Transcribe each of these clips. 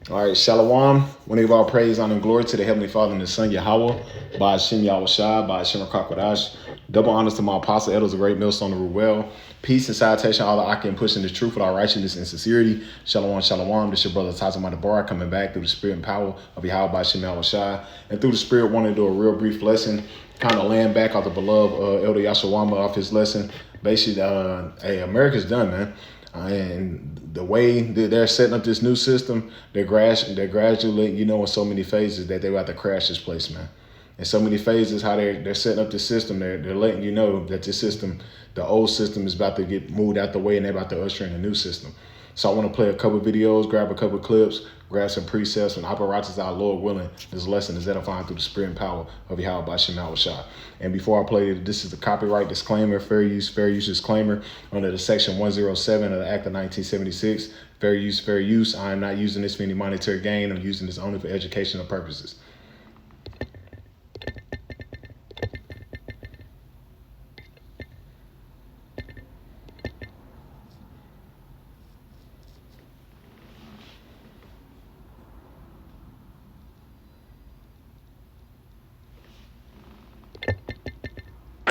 All right, Shalom. Want to give all praise, honor, and glory to the Heavenly Father and the Son, Yahweh, by Hashem Yahweh Shai, by Hashem Rakakwadash. Double honors to my apostle, elders, a great millstone of Ruel. Peace and salutation, all that I can push in the truth with all righteousness and sincerity. Shalom, shalom. This your brother Tazim Bar coming back through the spirit and power of Yahweh by Hashem Yahweh Shai. And through the spirit, wanting to do a real brief lesson, kind of laying back off the beloved Elder Yashawama off his lesson. Basically, hey, America's done, man. And the way that they're setting up this new system, they're gradually, in so many phases that they're about to crash this place, man. In so many phases, how they're setting up the system, they're letting you know that this system, the old system, is about to get moved out the way, and they're about to usher in a new system. So I want to play a couple videos, grab a couple clips, grab some precepts, and apparatus our Lord willing. This lesson is edifying through the spirit and power of Yahweh by Shem Shah. And before I play it, this is the copyright disclaimer, fair use disclaimer under the section 107 of the Act of 1976. Fair use. I am not using this for any monetary gain. I'm using this only for educational purposes.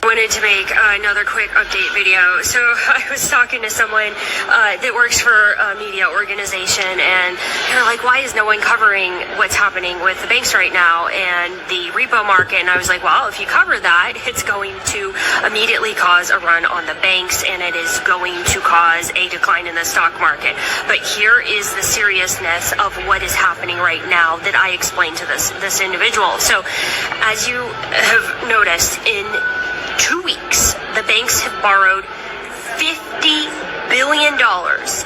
Wanted to make another quick update video. So I was talking to someone that works for a media organization, and they're like, why is no one covering what's happening with the banks right now and the repo market? And I was like, well, if you cover that, it's going to immediately cause a run on the banks, and it is going to cause a decline in the stock market. But here is the seriousness of what is happening right now that I explained to this individual. So as you have noticed, in 2 weeks, the banks have borrowed $50 billion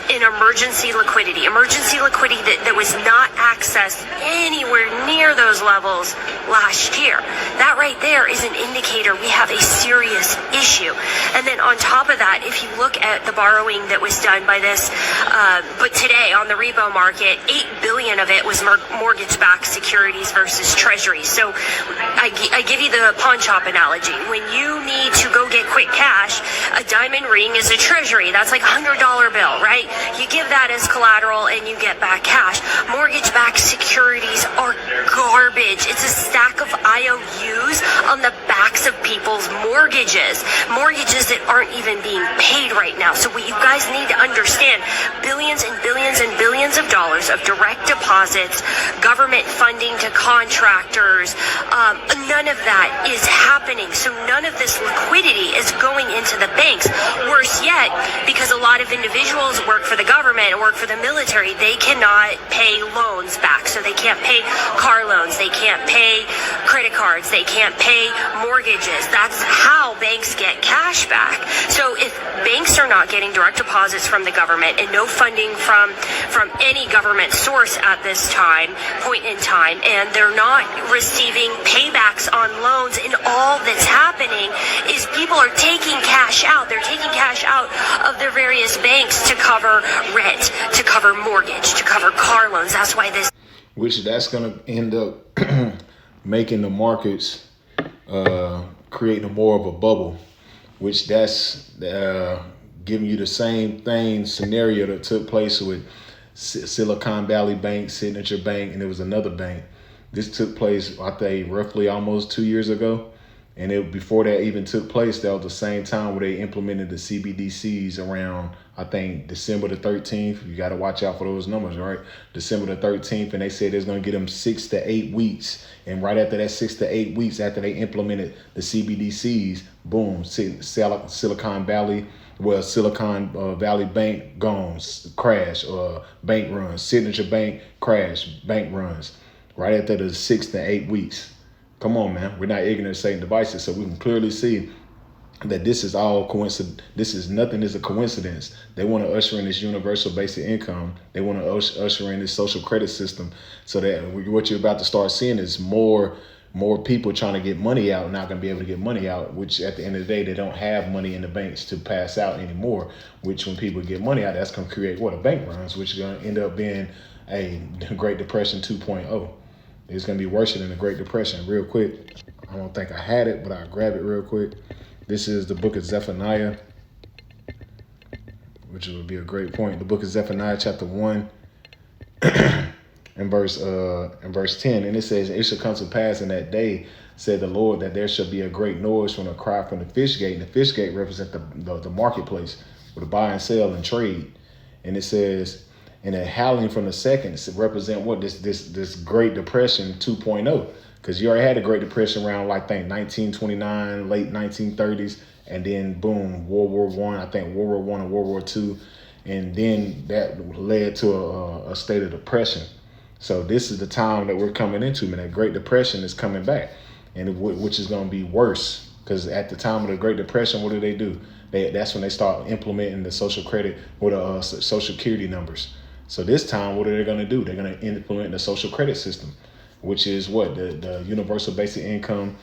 in emergency liquidity that was not accessed anywhere near those levels last year. That right there is an indicator we have a serious issue. And then on top of that, if you look at the borrowing that was done by this, but today on the repo market, $8 billion of it was mortgage-backed securities versus treasuries. So I give you the pawn shop analogy. When you need to go get quick cash, a diamond ring is a treasury. That's like $100 bill, right? You give that as collateral and you get back cash. Mortgage-backed securities are garbage. It's a stack of IOUs on the backs of people's mortgages that aren't even being paid right now. So what you guys need to understand, billions and billions and billions of dollars of direct deposits, government funding to contractors, none of that is happening. So none of this liquidity is going into the banks. Worse yet, because a lot of individuals work for the government and work for the military, they cannot pay loans back. So they can't pay car loans, they can't pay credit cards, they can't pay mortgages. That's how banks get cash back. So if banks are not getting direct deposits from the government and no funding from any government source at this point in time, and they're not receiving paybacks on loans, and all that's happening is people are taking cash out. They're taking cash out of their various banks to cover rent, to cover mortgage, to cover car loans. That's why this... That's going to end up making the markets, creating more of a bubble, which that's giving you the same scenario that took place with Silicon Valley Bank, Signature Bank, and there was another bank. This took place, I think, roughly almost 2 years ago. And before that even took place, that was the same time where they implemented the CBDCs around, I think, December the 13th. You got to watch out for those numbers, right? December the 13th. And they said it's going to get them 6 to 8 weeks. And right after that 6 to 8 weeks, after they implemented the CBDCs, boom, Silicon Valley Bank gone, crash, bank runs. Signature Bank crash, bank runs. Right after the 6 to 8 weeks. Come on, man. We're not ignorant of Satan devices, so we can clearly see that this is all coincidence. Nothing is a coincidence. They want to usher in this universal basic income. They want to usher in this social credit system, so that what you're about to start seeing is more people trying to get money out, not going to be able to get money out, which at the end of the day, they don't have money in the banks to pass out anymore, which when people get money out, that's going to create a bank runs, which is going to end up being a Great Depression 2.0. It's going to be worse than the Great Depression. Real quick, I don't think I had it, but I'll grab it real quick. This is the book of Zephaniah, which would be a great point. The book of Zephaniah, chapter 1. And in verse 10, and it says, "It shall come to pass in that day, said the Lord, that there shall be a great noise from a cry from the fish gate." And the fish gate represent the marketplace where to buy and sell and trade. And it says, and a howling from the second represent what, this Great Depression 2.0, because you already had the Great Depression around, like, I think 1929, late 1930s, and then boom, World War One. I think World War One and World War Two, and then that led to a state of depression. So this is the time that we're coming into, man. That Great Depression is coming back, and which is going to be worse, because at the time of the Great Depression, what do? That's when they start implementing the social credit or the social security numbers. So this time, what are they going to do? They're going to implement the social credit system, which is what, the universal basic income,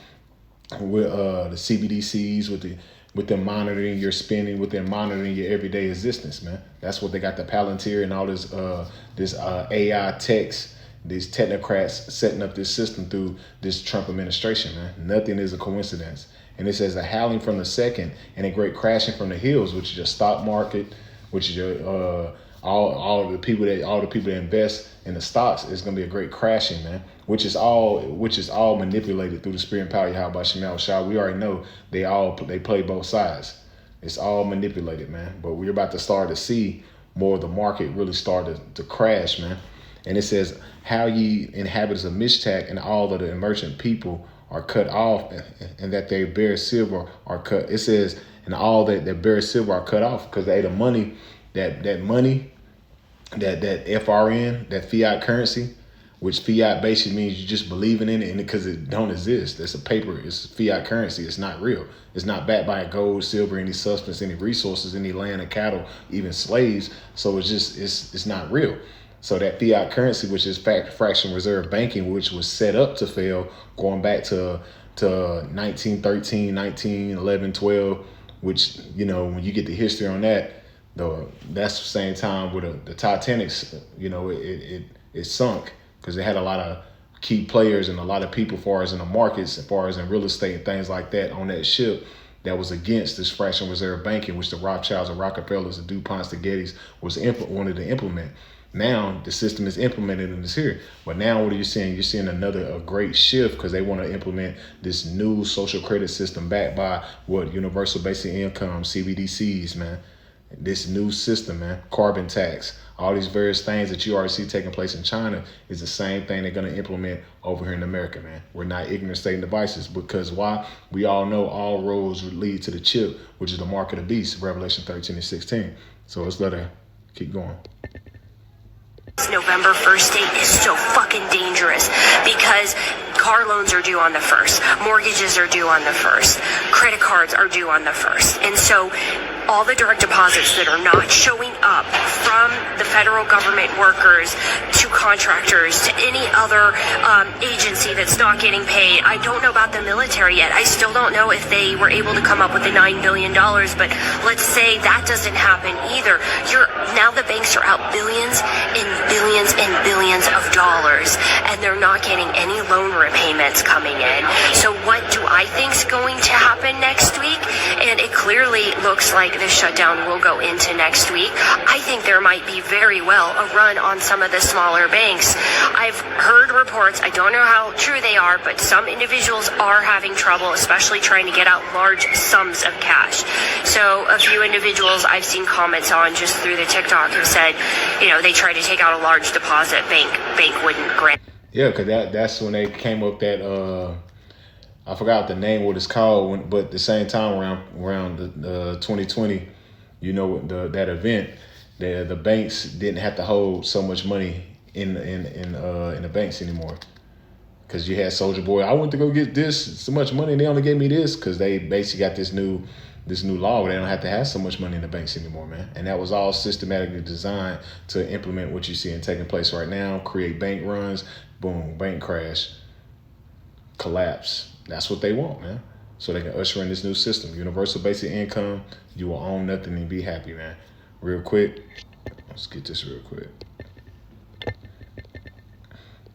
with the CBDCs, with them monitoring your spending, with them monitoring your everyday existence, man. That's what they got, the Palantir and all this AI techs, these technocrats setting up this system through this Trump administration, man. Nothing is a coincidence. And it says a howling from the second and a great crashing from the hills, which is your stock market, which is your all the people that invest in the stocks. Is going to be a great crashing, man. Which is all manipulated through the spirit and power of Yahweh Shemel Shah. We already know they play both sides. It's all manipulated, man. But we're about to start to see more of the market really start to crash, man. And it says, "How ye inhabitants of Mishtak and all of the emergent people are cut off, and that they bear silver are cut." It says, "And all that bear silver are cut off," because they the money, that money, that FRN, that fiat currency, which fiat basically means you just believing in it, and because it don't exist. It's a paper. It's fiat currency. It's not real. It's not backed by gold, silver, any substance, any resources, any land and cattle, even slaves. So it's not real. So that fiat currency, which is fractional reserve banking, which was set up to fail, going back to 1913, 1911, 12, which, when you get the history on that, that's the same time where the Titanic's, it sunk, because they had a lot of key players and a lot of people, as far as in the markets, as far as in real estate and things like that, on that ship, that was against this fractional reserve banking, which the Rothschilds, the Rockefellers, the DuPonts, the Gettys wanted to implement. Now the system is implemented and it's here. But now what are you seeing? You're seeing a great shift, because they want to implement this new social credit system backed by what? Universal basic income, CBDCs, man. This new system, man. Carbon tax. All these various things that you already see taking place in China is the same thing they're going to implement over here in America, man. We're not ignorant state devices, because why? We all know all roads lead to the chip, which is the mark of the beast, Revelation 13 and 16. So let's let her keep going. November 1st date is so fucking dangerous, because car loans are due on the 1st, mortgages are due on the 1st, credit cards are due on the 1st, and so all the direct deposits that are not showing up from the federal government workers to contractors to any other agency that's not getting paid. I don't know about the military yet. I still don't know if they were able to come up with the $9 billion, but let's say that doesn't happen either. Now the banks are out billions and billions and billions of dollars, and they're not getting any loan repayments coming in. So what do I think's going to happen next week? And it clearly looks like the shutdown will go into next week. I think there might be very well a run on some of the smaller banks. I've heard reports, I don't know how true they are, but some individuals are having trouble, especially trying to get out large sums of cash. So a few individuals I've seen comments on just through the TikTok have said, they tried to take out a large deposit, bank wouldn't grant. Yeah, because that's when they came up that I forgot the name, what it's called, but at the same time around the 2020, that event, the banks didn't have to hold so much money in the banks anymore, because you had Soulja Boy. I went to go get this so much money, and they only gave me this, because they basically got this new law where they don't have to have so much money in the banks anymore, man. And that was all systematically designed to implement what you see and taking place right now, create bank runs, boom, bank crash, collapse. That's what they want, man. So they can usher in this new system. Universal basic income. You will own nothing and be happy, man. Real quick. Let's get this real quick.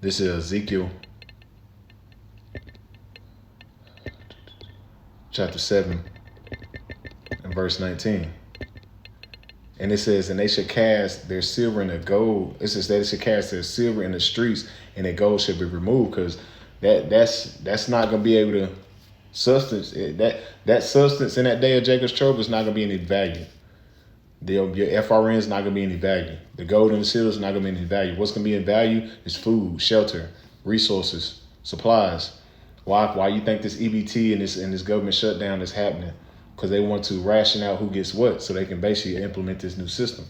This is Ezekiel chapter 7 and verse 19. And it says, and they should cast their silver and their gold. It says they should cast their silver in the streets, and their gold should be removed, because that's not gonna be able to substance that substance in that day of Jacob's trouble is not gonna be any value. Your FRN is not gonna be any value. The gold and the silver is not gonna be any value. What's gonna be in value is food, shelter, resources, supplies. Why you think this EBT and this government shutdown is happening? Because they want to ration out who gets what, so they can basically implement this new system.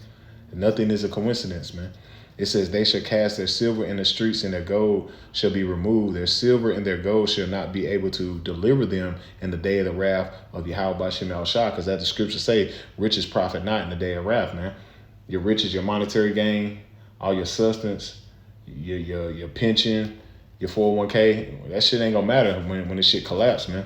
And nothing is a coincidence, man. It says they shall cast their silver in the streets, and their gold shall be removed. Their silver and their gold shall not be able to deliver them in the day of the wrath of Yahweh Ba'Shem Yahushua, because as the scriptures say, riches profit not in the day of wrath, man. Your riches, your monetary gain, all your substance, your pension, your 401k, that shit ain't gonna matter when this shit collapse, man.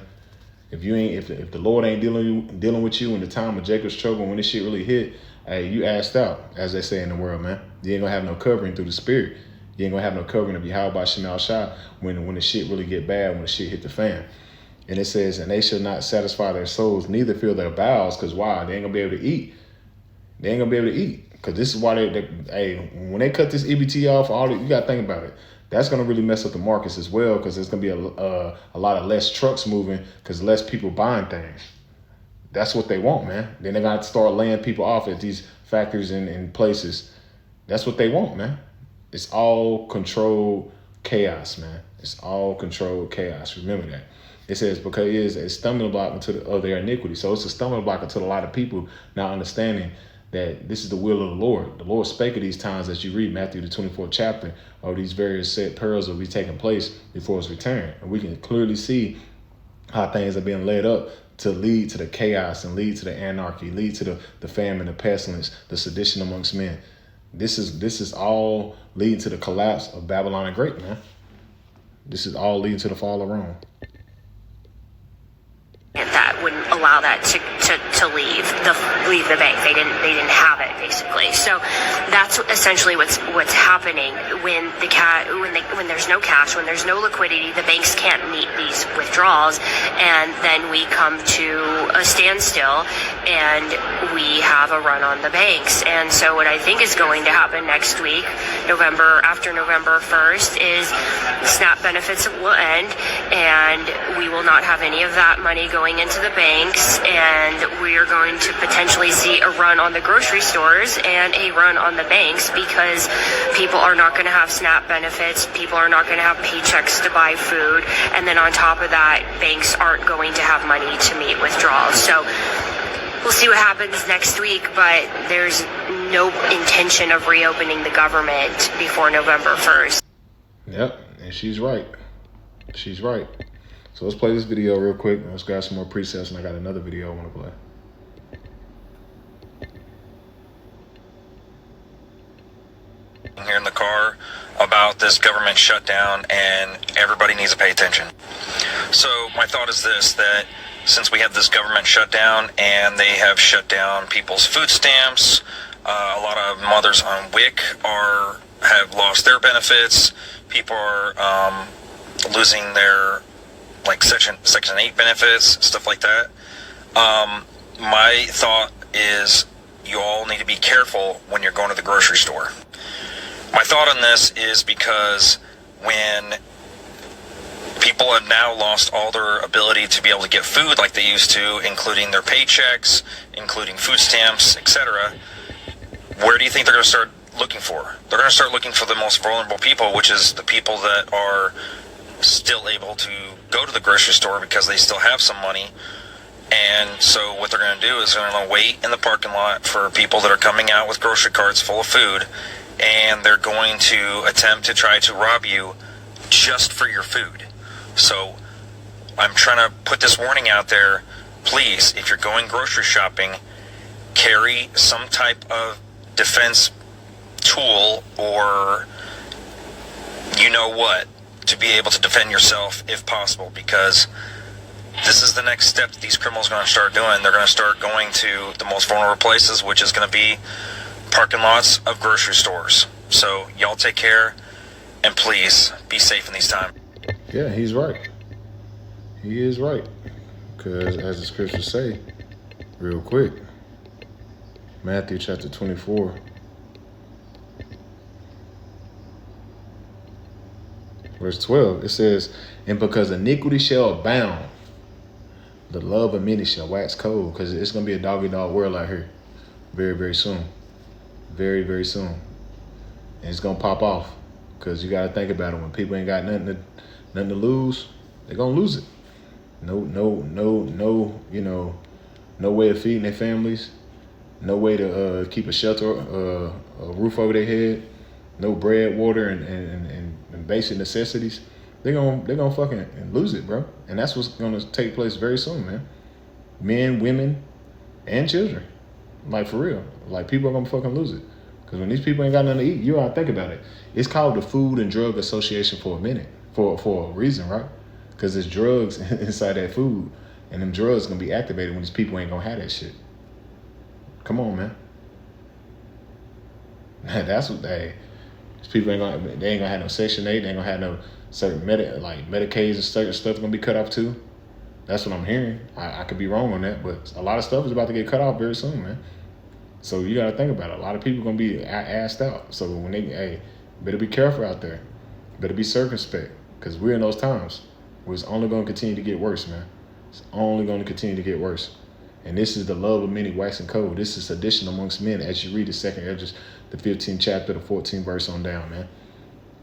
If the Lord ain't dealing with you in the time of Jacob's trouble, when this shit really hit, hey, you assed out, as they say in the world, man. You ain't gonna have no covering through the spirit. You ain't gonna have no covering of Yahweh Ba'Shem Yahushua when the shit really get bad, when the shit hit the fan. And it says, and they shall not satisfy their souls, neither fill their bowels, because why? They ain't gonna be able to eat. They ain't gonna be able to eat. Because this is why when they cut this EBT off, you gotta think about it. That's going to really mess up the markets as well, because there's going to be a lot of less trucks moving, because less people buying things. That's what they want, man. Then they're going to start laying people off at these factories and places. That's what they want, man. It's all controlled chaos, man. It's all controlled chaos. Remember that. It says, because it is a stumbling block of their iniquity. So it's a stumbling block unto a lot of people not understanding that this is the will of the Lord. The Lord spake of these times, as you read Matthew the 24th chapter, of these various set pearls will be taking place before his return. And we can clearly see how things are being led up to lead to the chaos and lead to the anarchy, lead to the famine, the pestilence, the sedition amongst men. This is all leading to the collapse of Babylon the Great, man. This is all leading to the fall of Rome. That wouldn't allow that to leave the bank. They didn't have it, basically. So that's essentially what's happening when there's no cash, when there's no liquidity. The banks can't meet these withdrawals, and then we come to a standstill, and we have a run on the banks. And so what I think is going to happen next week, after November 1st, is SNAP benefits will end, and we will not have any of that money going into the banks, and we are going to potentially see a run on the grocery stores and a run on the banks, because people are not going to have SNAP benefits, people are not going to have paychecks to buy food, and then on top of that, banks aren't going to have money to meet withdrawals. So we'll see what happens next week, but there's no intention of reopening the government before November 1st. Yep, and she's right. She's right. So let's play this video real quick. Let's grab some more presets, and I got another video I want to play. Here in the car about this government shutdown, and everybody needs to pay attention. So my thought is this, that since we have this government shutdown and they have shut down people's food stamps, a lot of mothers on WIC have lost their benefits. People are losing their Section 8 benefits, stuff like that. My thought is you all need to be careful when you're going to the grocery store. My thought on this is because when people have now lost all their ability to be able to get food like they used to, including their paychecks, including food stamps, etc., where do you think they're going to start looking for? They're going to start looking for the most vulnerable people, which is the people that are still able to go to the grocery store because they still have some money. And so what they're going to do is they're going to wait in the parking lot for people that are coming out with grocery carts full of food, and they're going to attempt to try to rob you just for your food. So I'm trying to put this warning out there. Please, if you're going grocery shopping, carry some type of defense tool or you know what, to be able to defend yourself if possible, because this is the next step that these criminals are going to start doing. They're going to start going to the most vulnerable places, which is going to be parking lots of grocery stores. So y'all take care, and please be safe in these times. Yeah, he's right. He is right. Because as the scriptures say, real quick, Matthew chapter 24. Verse 12, it says, and because iniquity shall abound, the love of many shall wax cold, because it's going to be a dog-eat-dog world out here very, very soon. Very, very soon. And it's going to pop off, because you got to think about it. When people ain't got nothing to lose, they're going to lose it. No, no way of feeding their families. No way to keep a shelter, a roof over their head. No bread, water, and basic necessities. They're gonna fucking lose it, bro. And that's what's gonna take place very soon, man. Men, women, and children. Like, for real. Like, people are gonna fucking lose it. Because when these people ain't got nothing to eat, you gotta think about it. It's called the Food and Drug Association for a minute, for a reason, right? Because there's drugs inside that food, and them drugs gonna be activated when these people ain't gonna have that shit. Come on, man. That's what these people ain't gonna have no Section 8. They ain't gonna have no certain Medicaid and certain stuff gonna be cut off too. That's what I'm hearing. I could be wrong on that, but a lot of stuff is about to get cut off very soon, man. So you gotta think about it. A lot of people gonna be assed out. So when better be careful out there. Better be circumspect, because we're in those times where it's only gonna continue to get worse, man. It's only gonna continue to get worse. And this is the love of many waxing cold. This is sedition amongst men, as you read the 2nd Esdras, the 15th chapter, the 14th verse on down, man.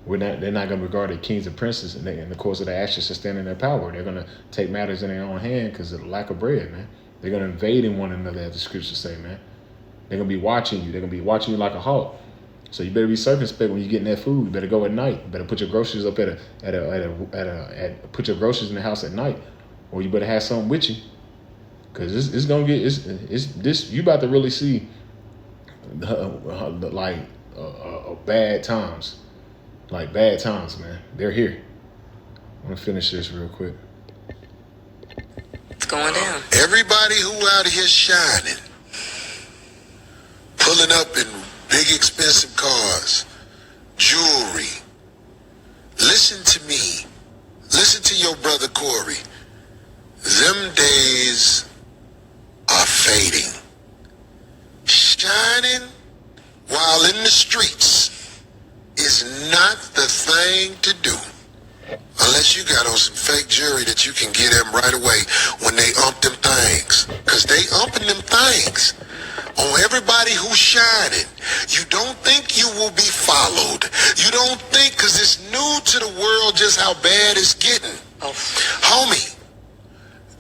They're not going to regard the kings and princes in the course of the actions to stand in their power. They're going to take matters in their own hand because of the lack of bread, man. They're going to invade in one another, as the scriptures say, man. They're going to be watching you. They're going to be watching you like a hawk. So you better be circumspect when you're getting that food. You better go at night. You better put your groceries up put your groceries in the house at night, or you better have something with you. Because it's gonna get you about to really see bad times, man. They're here. I'm gonna finish this real quick. It's going down. Everybody who out here shining, pulling up in big expensive cars, jewelry. Listen to me. Listen to your brother Corey. Them days are fading. Shining while in the streets is not the thing to do. Unless you got on some fake jewelry that you can get them right away when they ump them things. Because they umping them things on everybody who's shining. You don't think you will be followed. You don't think, because it's new to the world just how bad it's getting. Homie,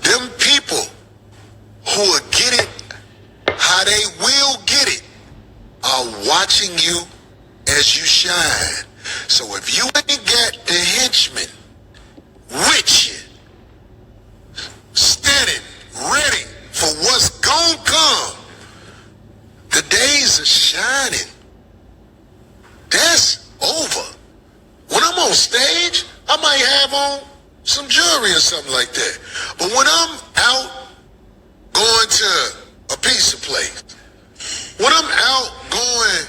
them people who will get it how they will get it are watching you as you shine. So if you ain't got the henchmen with you, standing ready for what's gonna come, the days of shining, that's over. When I'm on stage, I might have on some jewelry or something like that. But when I'm out going to a pizza place, when I'm out going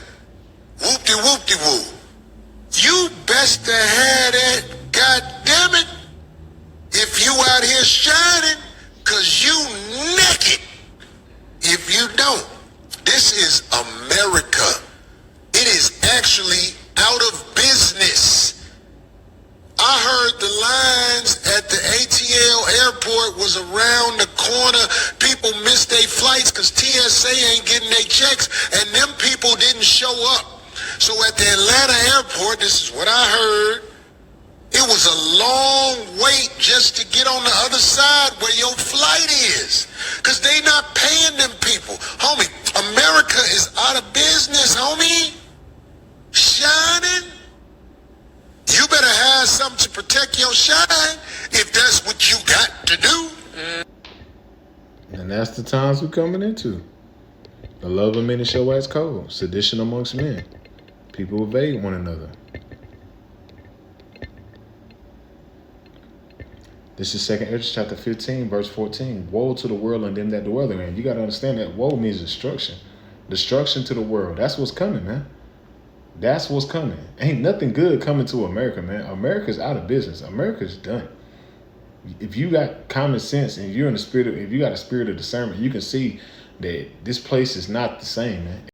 whoop-de-whoop-de-whoop, you best to have that, God damn it, if you out here shining, because you naked if you don't. This is America. It is actually out of business. I heard the lines at the ATL airport was around the corner. People missed their flights because TSA ain't getting their checks, and them people didn't show up. So at the Atlanta airport, this is what I heard, it was a long wait just to get on the other side where your flight is, because they not paying them people. Homie, America is out of business, homie. Shining. You better have something to protect your shine if that's what you got to do. And that's the times we're coming into. The love of many shall wax cold. Sedition amongst men. People evade one another. This is 2nd Esdras chapter 15, verse 14. Woe to the world and them that dwell therein. You got to understand that woe means destruction. Destruction to the world. That's what's coming, man. That's what's coming. Ain't nothing good coming to America, man. America's out of business. America's done. If you got common sense and you're in the spirit of, if you got a spirit of discernment, you can see that this place is not the same, man.